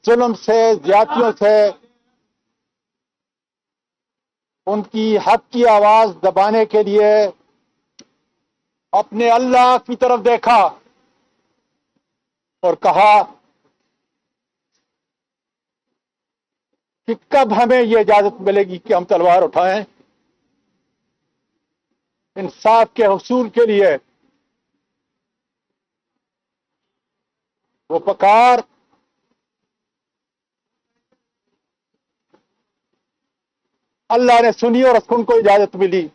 ظلم سے، زیادتیوں سے ان کی حق کی آواز دبانے کے لیے اپنے اللہ کی طرف دیکھا اور کہا کہ کب ہمیں یہ اجازت ملے گی کہ ہم تلوار اٹھائیں انصاف کے حصول کے لیے۔ وہ پکار اللہ نے سنی اور ان کو اجازت ملی۔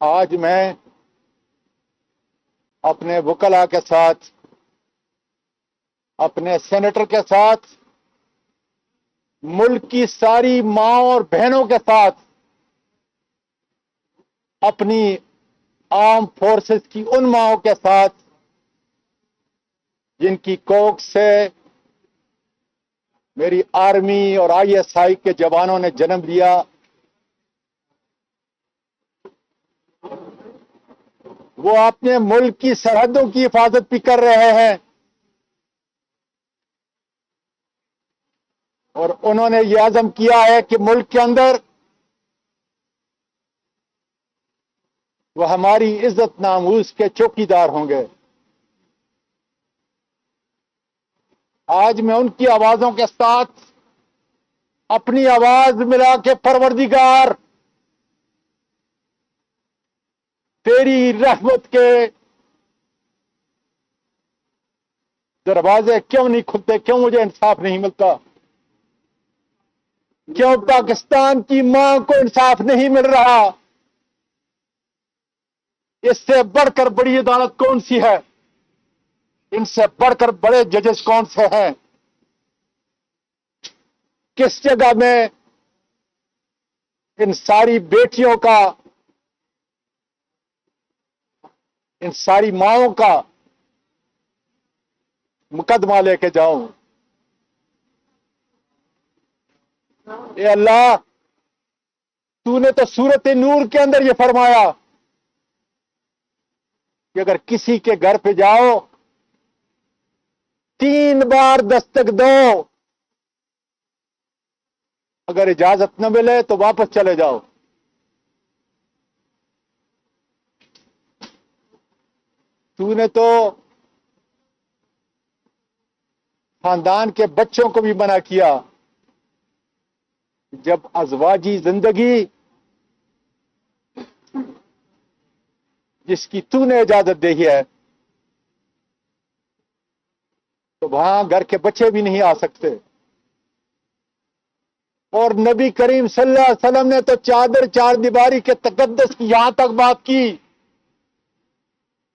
آج میں اپنے وکلاء کے ساتھ، اپنے سینیٹر کے ساتھ، ملک کی ساری ماؤں اور بہنوں کے ساتھ، اپنی آرم فورسز کی ان ماؤں کے ساتھ جن کی کوکھ سے میری آرمی اور آئی ایس آئی کے جوانوں نے جنم لیا، وہ اپنے ملک کی سرحدوں کی حفاظت بھی کر رہے ہیں، اور انہوں نے یہ عزم کیا ہے کہ ملک کے اندر وہ ہماری عزت ناموس کے چوکیدار ہوں گے۔ آج میں ان کی آوازوں کے ساتھ اپنی آواز ملا کے پروردگار تیری رحمت کے دروازے کیوں نہیں کھلتے، کیوں مجھے انصاف نہیں ملتا، کیوں پاکستان کی ماں کو انصاف نہیں مل رہا، اس سے بڑھ کر بڑی عدالت کون سی ہے، ان سے بڑھ کر بڑے ججز کون سے ہیں، کس جگہ میں ان ساری بیٹیوں کا، ان ساری ماؤں کا مقدمہ لے کے جاؤں۔ اے اللہ، تو نے تو سورت نور کے اندر یہ فرمایا کہ اگر کسی کے گھر پہ جاؤ 3 بار دستک دو، اگر اجازت نہ ملے تو واپس چلے جاؤ۔ تو نے تو خاندان کے بچوں کو بھی منع کیا، جب ازواجی زندگی جس کی تو نے اجازت دی ہے تو وہاں گھر کے بچے بھی نہیں آ سکتے۔ اور نبی کریم صلی اللہ علیہ وسلم نے تو چار دیواری کے تقدس کی یہاں تک بات کی،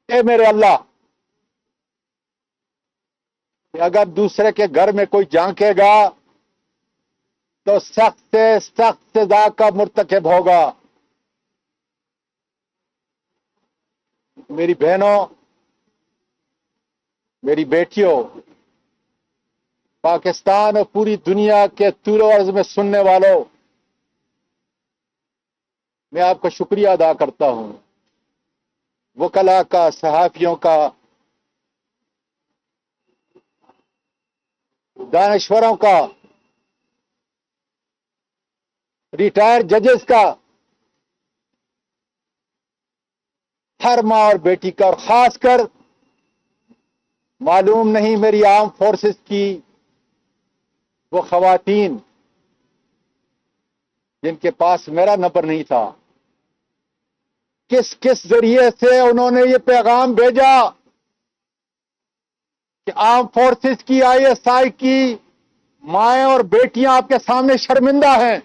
اے میرے اللہ، کہ اگر دوسرے کے گھر میں کوئی جھانکے گا تو سخت سے سخت سزا کا مرتکب ہوگا۔ میری بہنوں، میری بیٹیوں، پاکستان اور پوری دنیا کے طول و عرض میں سننے والوں، میں آپ کا شکریہ ادا کرتا ہوں، وکلاء کا، صحافیوں کا، دانشوروں کا، ریٹائر ججز کا، ہر ماں اور بیٹی کا، اور خاص کر معلوم نہیں میری آرم فورسز کی وہ خواتین جن کے پاس میرا نمبر نہیں تھا، کس کس ذریعے سے انہوں نے یہ پیغام بھیجا کہ آرم فورسز کی، آئی ایس آئی کی مائیں اور بیٹیاں آپ کے سامنے شرمندہ ہیں۔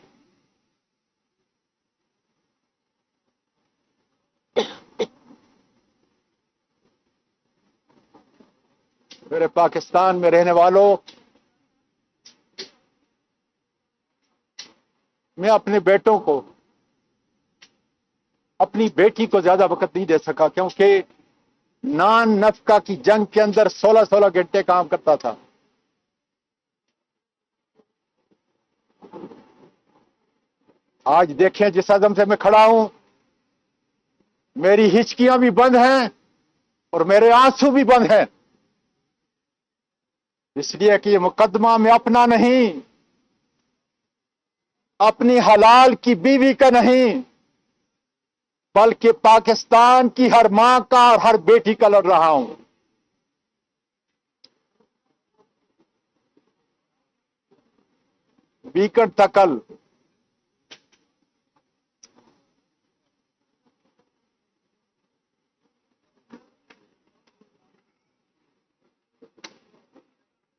میرے پاکستان میں رہنے والوں، میں اپنے بیٹوں کو، اپنی بیٹی کو زیادہ وقت نہیں دے سکا، کیونکہ نان نفقہ کی جنگ کے اندر 16 گھنٹے کام کرتا تھا۔ آج دیکھیں جس عزم سے میں کھڑا ہوں، میری ہچکیاں بھی بند ہیں اور میرے آنسو بھی بند ہیں۔ اس لیے کہ یہ مقدمہ میں اپنا نہیں، اپنی حلال کی بیوی کا نہیں، بلکہ پاکستان کی ہر ماں کا اور ہر بیٹی کا لڑ رہا ہوں۔ ویکنڈ تھا کل،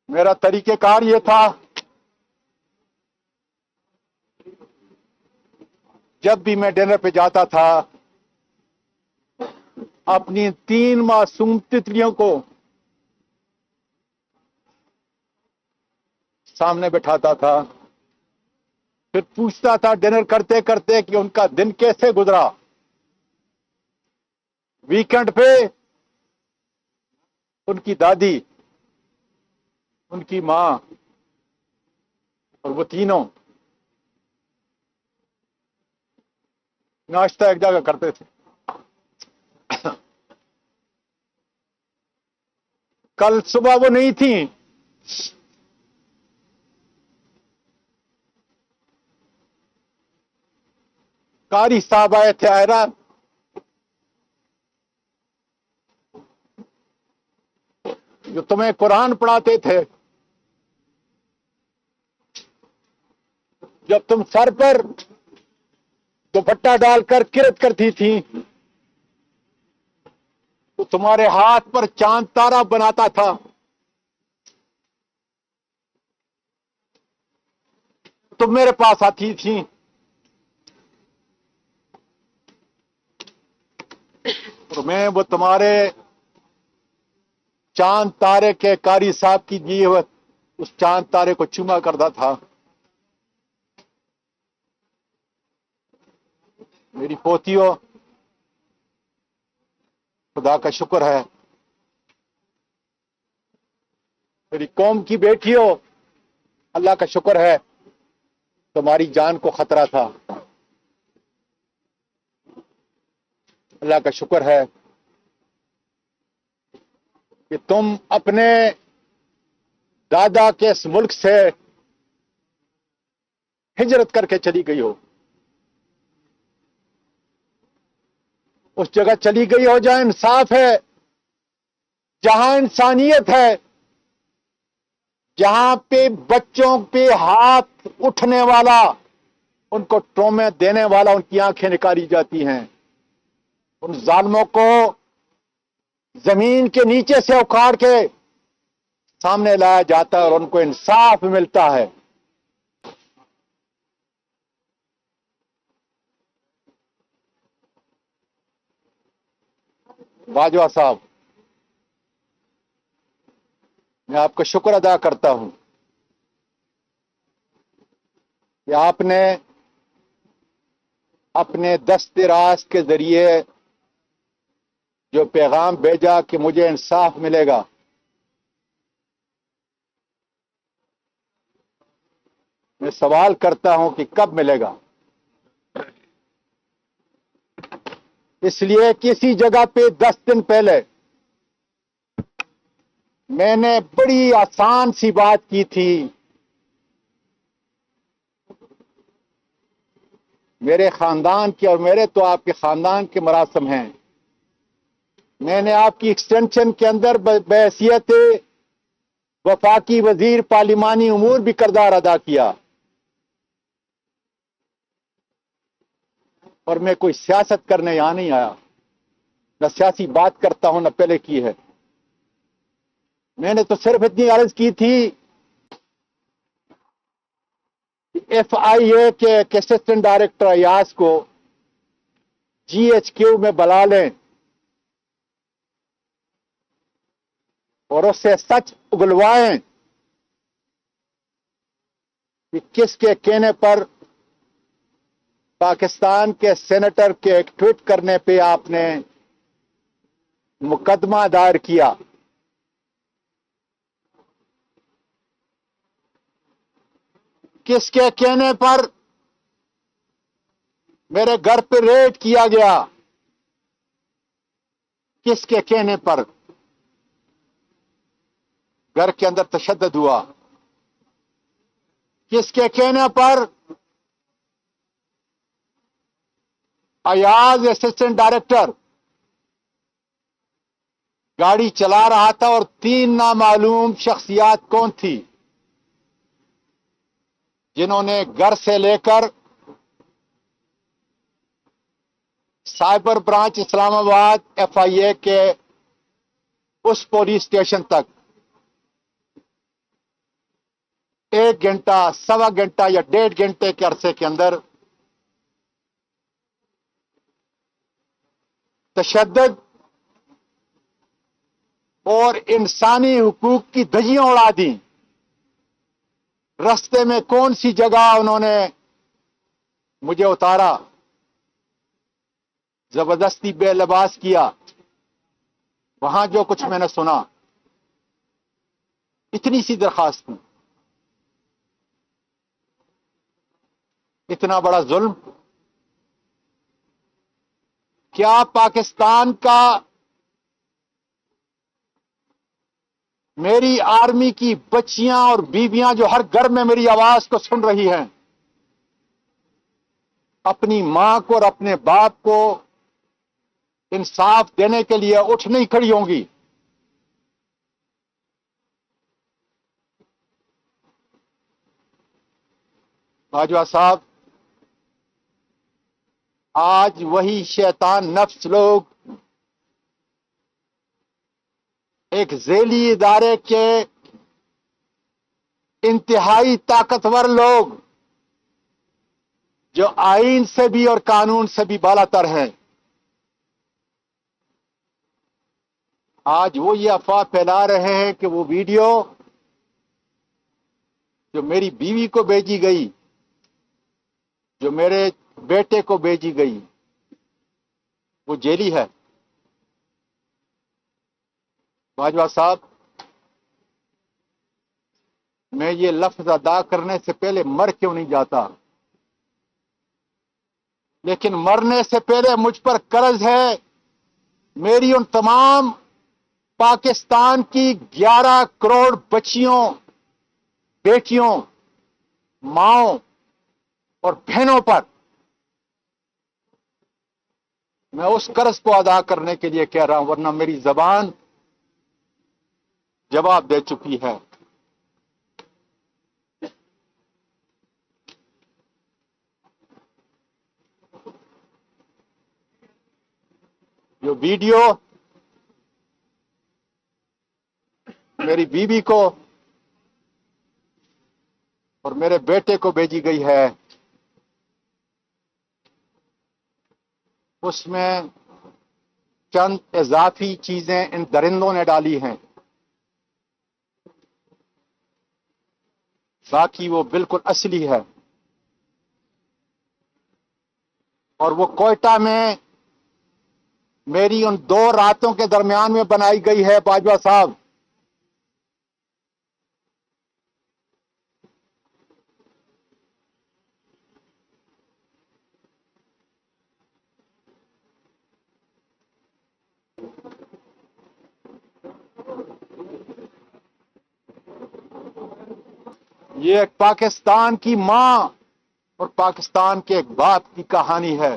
میرا طریقہ کار یہ تھا، جب بھی میں ڈنر پہ جاتا تھا اپنی 3 معصوم تتلیوں کو سامنے بٹھاتا تھا، پھر پوچھتا تھا ڈنر کرتے کرتے کہ ان کا دن کیسے گزرا۔ ویکنڈ پہ ان کی دادی، ان کی ماں اور وہ تینوں ناشتہ ایک جگہ کرتے تھے۔ کل صبح وہ نہیں تھیں، قاری صاحب آئے تھے حیران، جو تمہیں قرآن پڑھاتے تھے، جب تم سر پر دوپٹہ ڈال کر کرت کرتی تھی تو تمہارے ہاتھ پر چاند تارا بناتا تھا، تم میرے پاس آتی تھی اور میں وہ تمہارے چاند تارے کے قاری صاحب کی دیے ہوئے اس چاند تارے کو چوما کرتا تھا۔ میری پوتیوں، خدا کا شکر ہے، میری قوم کی بیٹیوں، اللہ کا شکر ہے، تمہاری جان کو خطرہ تھا، اللہ کا شکر ہے کہ تم اپنے دادا کے اس ملک سے ہجرت کر کے چلی گئی ہو، اس جگہ چلی گئی ہو جہاں انصاف ہے، جہاں انسانیت ہے، جہاں پہ بچوں پہ ہاتھ اٹھنے والا، ان کو ٹرومے دینے والا، ان کی آنکھیں نکالی جاتی ہیں، ان ظالموں کو زمین کے نیچے سے اکھاڑ کے سامنے لایا جاتا ہے اور ان کو انصاف ملتا ہے۔ باجوہ صاحب، میں آپ کا شکر ادا کرتا ہوں کہ آپ نے اپنے دست راست کے ذریعے جو پیغام بھیجا کہ مجھے انصاف ملے گا، میں سوال کرتا ہوں کہ کب ملے گا؟ اس لیے کسی جگہ پہ 10 دن پہلے میں نے بڑی آسان سی بات کی تھی، میرے خاندان کی اور میرے تو آپ کے خاندان کے مراسم ہیں، میں نے آپ کی ایکسٹینشن کے اندر بحیثیت وفاقی وزیر پارلیمانی امور بھی کردار ادا کیا، اور میں کوئی سیاست کرنے یہاں نہیں آیا، نہ سیاسی بات کرتا ہوں نہ پہلے کی ہے، میں نے تو صرف اتنی عرض کی تھی ایف آئی اے کے اسسٹنٹ ڈائریکٹر ایاز کو جی ایچ کیو میں بلا لیں اور اس سے سچ اگلوائیں کہ کس کے کہنے پر پاکستان کے سینیٹر کے ایک ٹویٹ کرنے پہ آپ نے مقدمہ دائر کیا، کس کے کہنے پر میرے گھر پہ ریڈ کیا گیا، کس کے کہنے پر؟ گھر کے اندر تشدد ہوا. کس کے کہنے پر؟ ایاز اسسٹنٹ ڈائریکٹر گاڑی چلا رہا تھا اور 3 نامعلوم شخصیات کون تھی جنہوں نے گھر سے لے کر سائبر برانچ اسلام آباد FIA کے اس پولیس اسٹیشن تک 1 گھنٹہ، 1.25 گھنٹہ یا 1.5 گھنٹے کے عرصے کے اندر تشدد اور انسانی حقوق کی دھجیاں اڑا دیں. رستے میں کون سی جگہ انہوں نے مجھے اتارا، زبردستی بے لباس کیا، وہاں جو کچھ میں نے سنا، اتنی سی درخواست تھی. اتنا بڑا ظلم کیا پاکستان کا میری آرمی کی بچیاں اور بیویاں جو ہر گھر میں میری آواز کو سن رہی ہیں اپنی ماں کو اور اپنے باپ کو انصاف دینے کے لیے اٹھ نہیں کھڑی ہوں گی؟ باجوہ صاحب، آج وہی شیطان نفس لوگ ایک ذیلی ادارے کے انتہائی طاقتور لوگ جو آئین سے بھی اور قانون سے بھی بالا تر ہیں، آج وہ یہ افواہ پھیلا رہے ہیں کہ وہ ویڈیو جو میری بیوی کو بھیجی گئی، جو میرے بیٹے کو بھیجی گئی، وہ جیلی ہے. باجوہ صاحب، میں یہ لفظ ادا کرنے سے پہلے مر کیوں نہیں جاتا، لیکن مرنے سے پہلے مجھ پر قرض ہے میری ان تمام پاکستان کی 11 کروڑ بچیوں، بیٹیوں، ماؤں اور بہنوں پر. میں اس قرض کو ادا کرنے کے لیے کہہ رہا ہوں، ورنہ میری زبان جواب دے چکی ہے. جو ویڈیو میری بیوی کو اور میرے بیٹے کو بھیجی گئی ہے، اس میں چند اضافی چیزیں ان درندوں نے ڈالی ہیں، باقی وہ بالکل اصلی ہے. اور وہ کوئٹہ میں میری ان 2 راتوں کے درمیان میں بنائی گئی ہے. باجوہ صاحب، یہ ایک پاکستان کی ماں اور پاکستان کے ایک باپ کی کہانی ہے.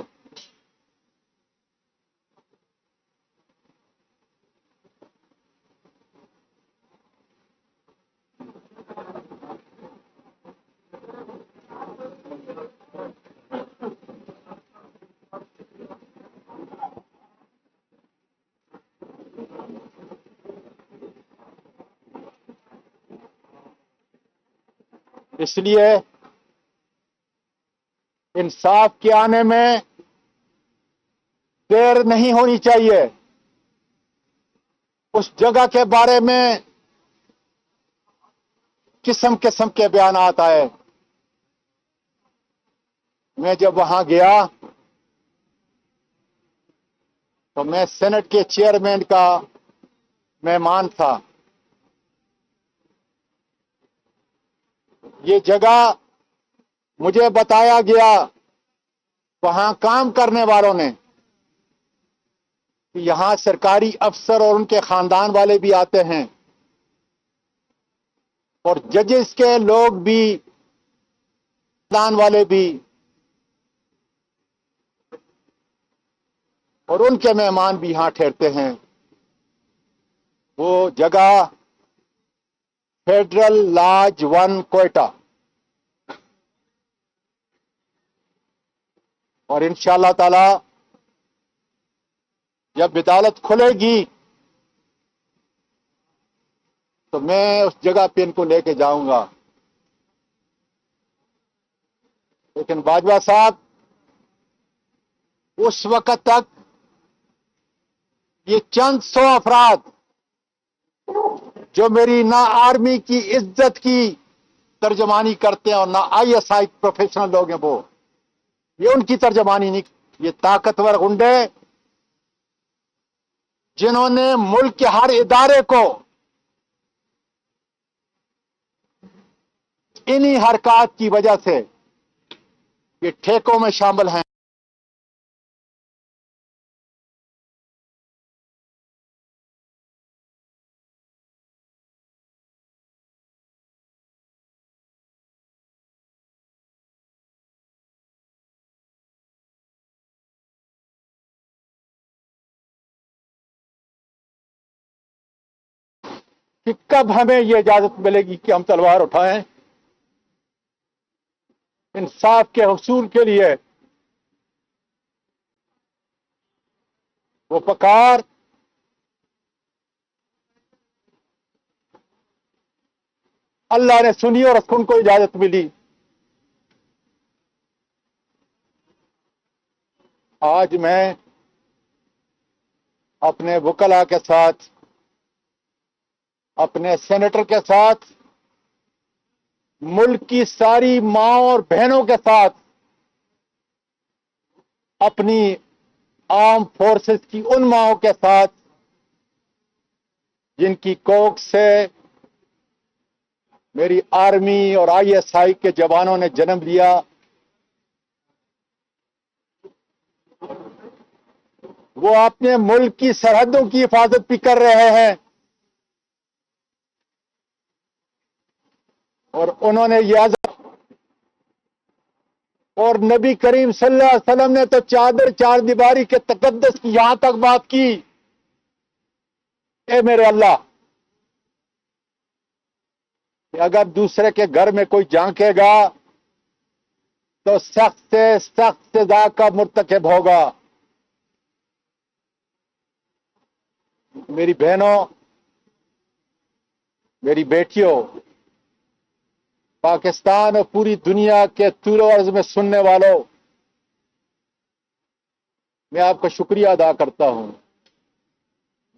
اس لیے انصاف کے آنے میں دیر نہیں ہونی چاہیے. اس جگہ کے بارے میں قسم قسم کے بیانات آئے. میں جب وہاں گیا تو میں سینٹ کے چیئرمین کا مہمان تھا. یہ جگہ مجھے بتایا گیا وہاں کام کرنے والوں نے کہ یہاں سرکاری افسر اور ان کے خاندان والے بھی آتے ہیں. اور ججز کے لوگ بھی، دان والے بھی، اور ان کے مہمان بھی یہاں ٹھہرتے ہیں. وہ جگہ فیڈرل لاج 1 کوئٹہ. اور انشاءاللہ تعالی جب عدالت کھلے گی تو میں اس جگہ پہ ان کو لے کے جاؤں گا. لیکن باجوہ صاحب، اس وقت تک یہ چند سو افراد جو میری نہ آرمی کی عزت کی ترجمانی کرتے ہیں اور نہ آئی ایس آئی پروفیشنل لوگ ہیں، وہ یہ ان کی ترجمانی نہیں. یہ طاقتور گنڈے جنہوں نے ملک کے ہر ادارے کو انہی حرکات کی وجہ سے یہ ٹھیکوں میں شامل ہیں. کہ کب ہمیں یہ اجازت ملے گی کہ ہم تلوار اٹھائیں انصاف کے حصول کے لیے. وہ پکار اللہ نے سنی اور ان کو اجازت ملی. آج میں اپنے وکلا کے ساتھ، اپنے سینیٹر کے ساتھ، ملک کی ساری ماؤں اور بہنوں کے ساتھ، اپنی آرم فورسز کی ان ماؤں کے ساتھ جن کی کوکھ سے میری آرمی اور آئی ایس آئی کے جوانوں نے جنم لیا، وہ اپنے ملک کی سرحدوں کی حفاظت بھی کر رہے ہیں. اور انہوں نے یہ اور نبی کریم صلی اللہ علیہ وسلم نے تو چار دیواری کے تقدس کی یہاں تک بات کی، اے میرے اللہ، کہ اگر دوسرے کے گھر میں کوئی جھانکے گا تو سخت سے سخت سزا کا مرتکب ہوگا. میری بہنوں، میری بیٹیوں، پاکستان اور پوری دنیا کے طول و عرض میں سننے والوں، میں آپ کا شکریہ ادا کرتا ہوں.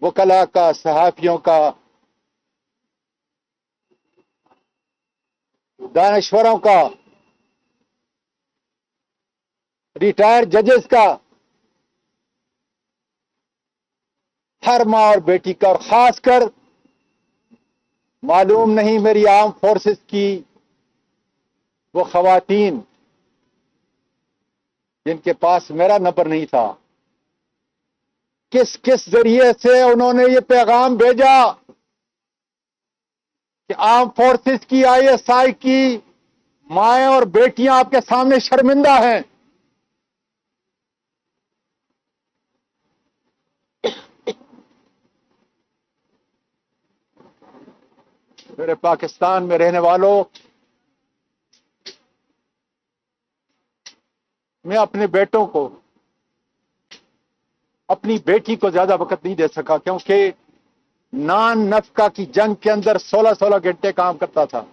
وکلا کا، صحافیوں کا، دانشوروں کا، ریٹائرڈ ججز کا، ہر ماں اور بیٹی کا، اور خاص کر معلوم نہیں میری آرم فورسز کی وہ خواتین جن کے پاس میرا نمبر نہیں تھا، کس کس ذریعے سے انہوں نے یہ پیغام بھیجا کہ آرم فورسز کی، آئی ایس آئی کی مائیں اور بیٹیاں آپ کے سامنے شرمندہ ہیں. میرے پاکستان میں رہنے والوں، میں اپنے بیٹوں کو، اپنی بیٹی کو زیادہ وقت نہیں دے سکا، کیونکہ نان نفقہ کی جنگ کے اندر 16 گھنٹے کام کرتا تھا.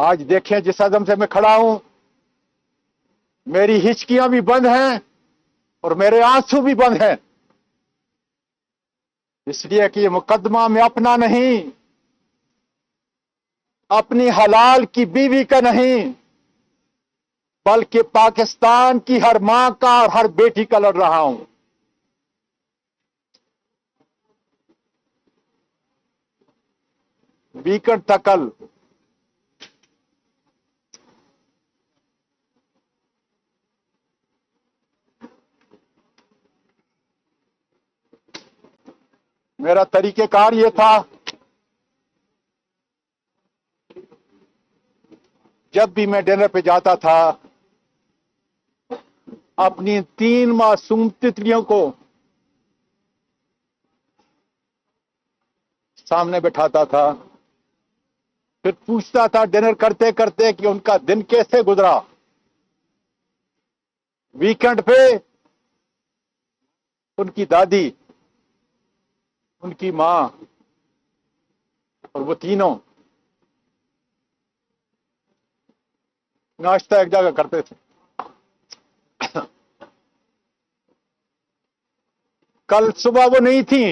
آج دیکھیں جس عزم سے میں کھڑا ہوں، میری ہچکیاں بھی بند ہیں اور میرے آنسو بھی بند ہیں، اس لیے کہ یہ مقدمہ میں اپنا نہیں، اپنی حلال کی بیوی کا نہیں، بلکہ پاکستان کی ہر ماں کا اور ہر بیٹی کا لڑ رہا ہوں. ویکٹ تھا کل، میرا طریقہ کار یہ تھا، جب بھی میں ڈنر پہ جاتا تھا اپنی 3 معصوم تتلیوں کو سامنے بٹھاتا تھا، پھر پوچھتا تھا ڈنر کرتے کرتے کہ ان کا دن کیسے گزرا۔ ویکنڈ پہ ان کی دادی، ان کی ماں اور وہ تینوں ناشتہ ایک جگہ کرتے تھے۔ کل صبح وہ نہیں تھی،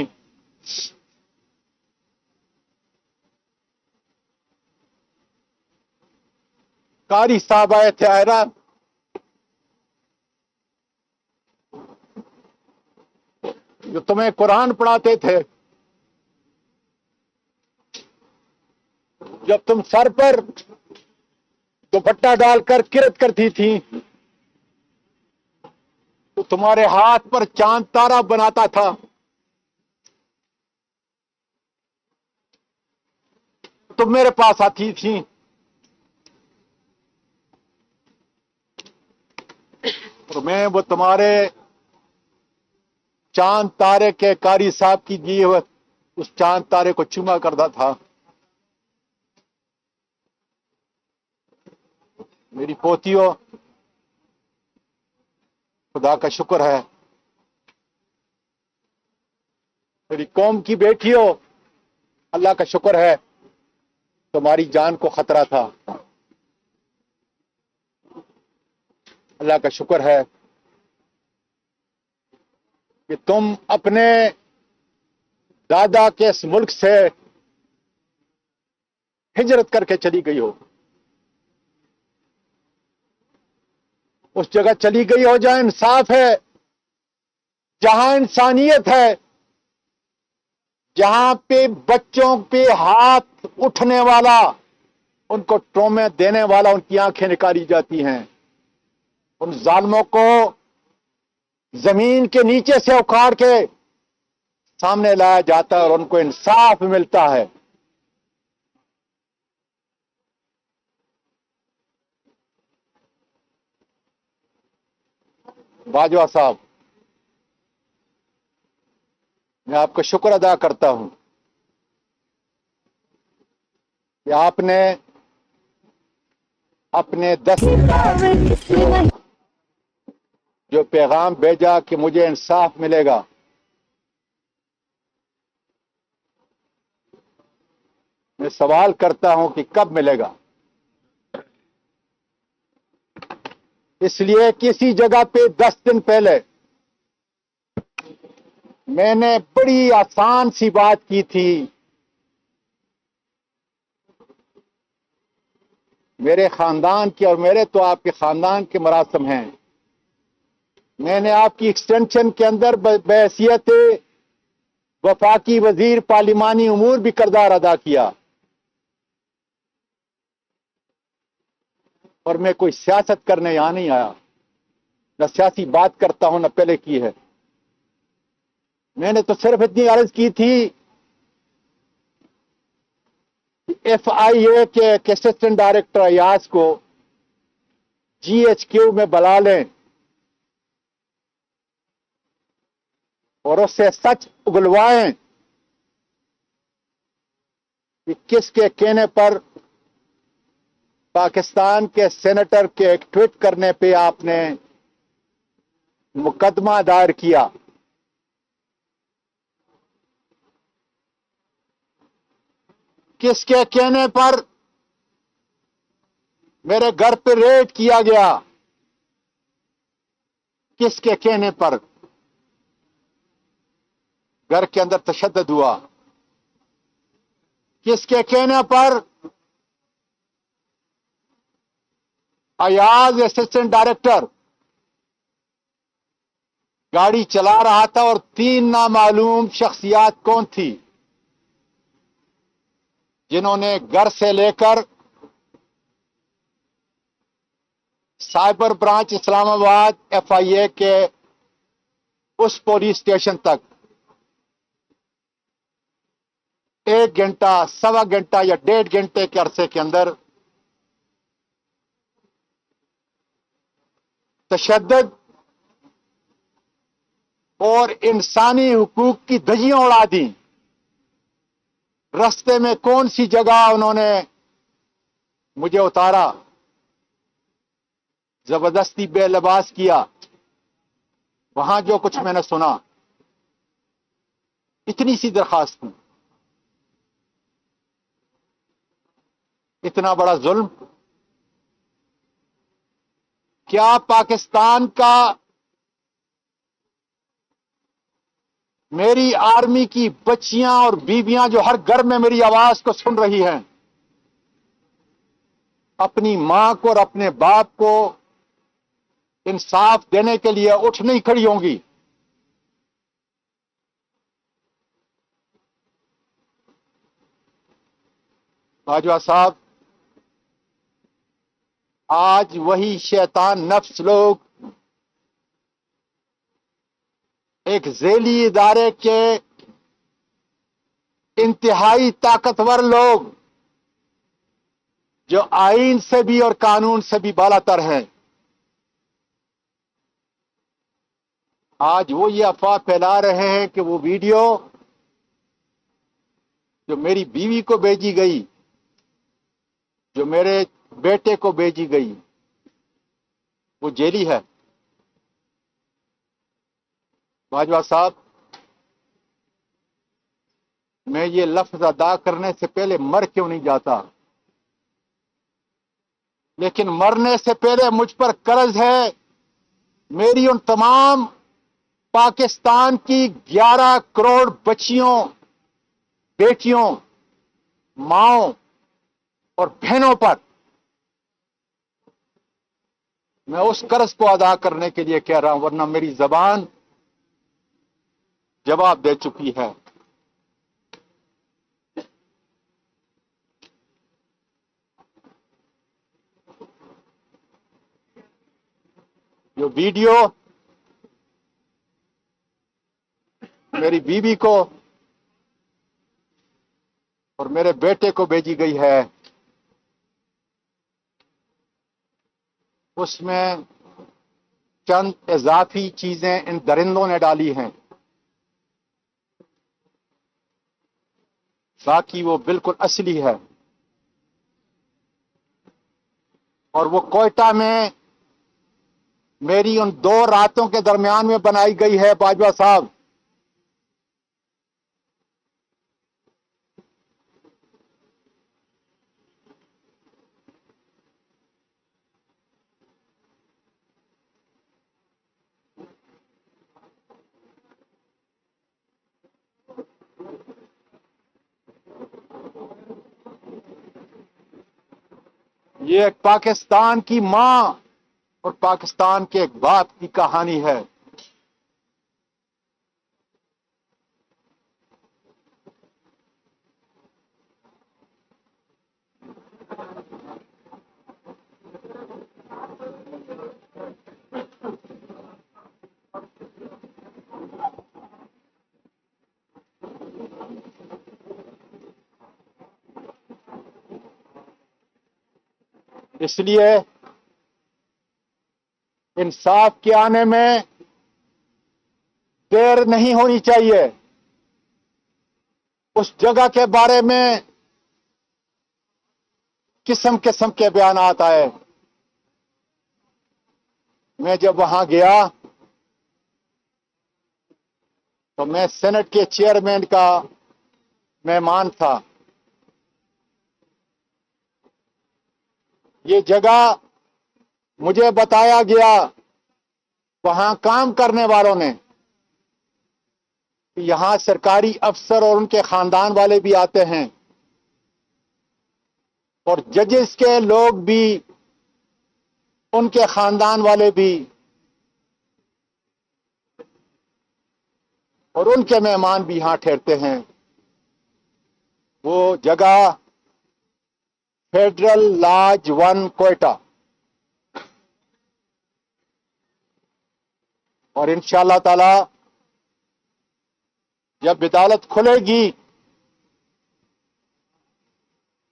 قاری صاحب آئے تھے آئرہ، جو تمہیں قرآن پڑھاتے تھے، جب تم سر پر دوپٹہ ڈال کر کرت کرتی تھی تو تمہارے ہاتھ پر چاند تارا بناتا تھا۔ تم میرے پاس آتی تھی اور میں وہ تمہارے چاند تارے کے قاری صاحب کی دیے ہوئے اس چاند تارے کو چوما کرتا تھا۔ میری پوتیوں، خدا کا شکر ہے، میری قوم کی بیٹیوں، اللہ کا شکر ہے، تمہاری جان کو خطرہ تھا، اللہ کا شکر ہے کہ تم اپنے دادا کے اس ملک سے ہجرت کر کے چلی گئی ہو، اس جگہ چلی گئی ہو جہاں انصاف ہے، جہاں انسانیت ہے، جہاں پہ بچوں پہ ہاتھ اٹھنے والا، ان کو ٹرومے دینے والا، ان کی آنکھیں نکالی جاتی ہیں، ان ظالموں کو زمین کے نیچے سے اکھاڑ کے سامنے لایا جاتا ہے اور ان کو انصاف ملتا ہے۔ باجوہ صاحب، میں آپ کا شکر ادا کرتا ہوں کہ آپ نے اپنے 10 جو پیغام بھیجا کہ مجھے انصاف ملے گا، میں سوال کرتا ہوں کہ کب ملے گا؟ اس لیے کسی جگہ پہ 10 دن پہلے میں نے بڑی آسان سی بات کی تھی، میرے خاندان کی اور میرے تو آپ کے خاندان کے مراسم ہیں، میں نے آپ کی ایکسٹینشن کے اندر بحیثیت وفاقی وزیر پارلیمانی امور بھی کردار ادا کیا، اور میں کوئی سیاست کرنے یہاں نہیں آیا، نہ سیاسی بات کرتا ہوں نہ پہلے کی ہے، میں نے تو صرف اتنی عرض کی تھی ایف آئی اے کے ایک اسسٹنٹ ڈائریکٹر ایاز کو جی ایچ کیو میں بلا لیں اور اس سے سچ اگلوائیں کہ کس کے کہنے پر پاکستان کے سینیٹر کے ایک ٹویٹ کرنے پہ آپ نے مقدمہ دائر کیا، کس کے کہنے پر میرے گھر پہ ریڈ کیا گیا، کس کے کہنے پر گھر کے اندر تشدد ہوا، کس کے کہنے پر ایاز اسسٹنٹ ڈائریکٹر گاڑی چلا رہا تھا اور 3 نامعلوم شخصیات کون تھی جنہوں نے گھر سے لے کر سائبر برانچ اسلام آباد ایف آئی اے کے اس پولیس اسٹیشن تک 1 گھنٹہ، سوا گھنٹہ یا 1.5 گھنٹے کے عرصے کے اندر تشدد اور انسانی حقوق کی دھجیاں اڑا دیں. رستے میں کون سی جگہ انہوں نے مجھے اتارا، زبردستی بے لباس کیا، وہاں جو کچھ میں نے سنا، اتنی سی درخواست تھی. اتنا بڑا ظلم کیا پاکستان کا میری آرمی کی بچیاں اور بیویاں جو ہر گھر میں میری آواز کو سن رہی ہیں، اپنی ماں کو اور اپنے باپ کو انصاف دینے کے لیے اٹھ نہیں کھڑی ہوں گی؟ باجوہ صاحب، آج وہی شیطان نفس لوگ ایک ذیلی ادارے کے انتہائی طاقتور لوگ جو آئین سے بھی اور قانون سے بھی بالاتر ہیں، آج وہ یہ افواہ پھیلا رہے ہیں کہ وہ ویڈیو جو میری بیوی کو بھیجی گئی، جو میرے بیٹے کو بھیجی گئی، وہ جیلی ہے. باجوہ صاحب، میں یہ لفظ ادا کرنے سے پہلے مر کیوں نہیں جاتا، لیکن مرنے سے پہلے مجھ پر قرض ہے میری ان تمام پاکستان کی 11 کروڑ بچیوں، بیٹیوں، ماؤں اور بہنوں پر. میں اس قرض کو ادا کرنے کے لیے کہہ رہا ہوں، ورنہ میری زبان جواب دے چکی ہے. جو ویڈیو میری بیوی کو اور میرے بیٹے کو بھیجی گئی ہے، اس میں چند اضافی چیزیں ان درندوں نے ڈالی ہیں، باقی وہ بالکل اصلی ہے. اور وہ کوئٹہ میں میری ان 2 راتوں کے درمیان میں بنائی گئی ہے. باجوہ صاحب، یہ ایک پاکستان کی ماں اور پاکستان کے ایک باپ کی کہانی ہے. اس لیے انصاف کے آنے میں دیر نہیں ہونی چاہیے. اس جگہ کے بارے میں قسم قسم کے بیانات آئے. میں جب وہاں گیا تو میں سینٹ کے چیئرمین کا مہمان تھا. یہ جگہ مجھے بتایا گیا وہاں کام کرنے والوں نے کہ یہاں سرکاری افسر اور ان کے خاندان والے بھی آتے ہیں، اور ججز کے لوگ بھی، ان کے خاندان والے بھی، اور ان کے مہمان بھی یہاں ٹھہرتے ہیں. وہ جگہ فیڈرل لاج 1 کوئٹہ. اور انشاءاللہ تعالی جب عدالت کھلے گی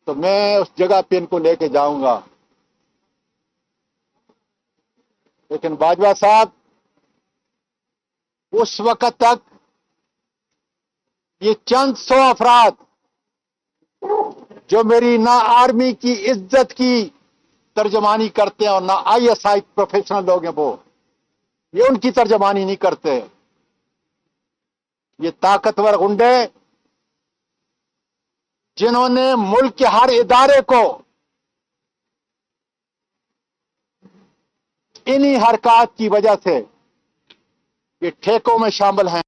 تو میں اس جگہ پہ ان کو لے کے جاؤں گا. لیکن باجوہ صاحب اس وقت تک یہ چند 100 افراد جو میری نہ آرمی کی عزت کی ترجمانی کرتے ہیں اور نہ ISI پروفیشنل لوگ ہیں، وہ یہ ان کی ترجمانی نہیں کرتے. یہ طاقتور گنڈے جنہوں نے ملک کے ہر ادارے کو انہی حرکات کی وجہ سے یہ ٹھیکوں میں شامل ہیں.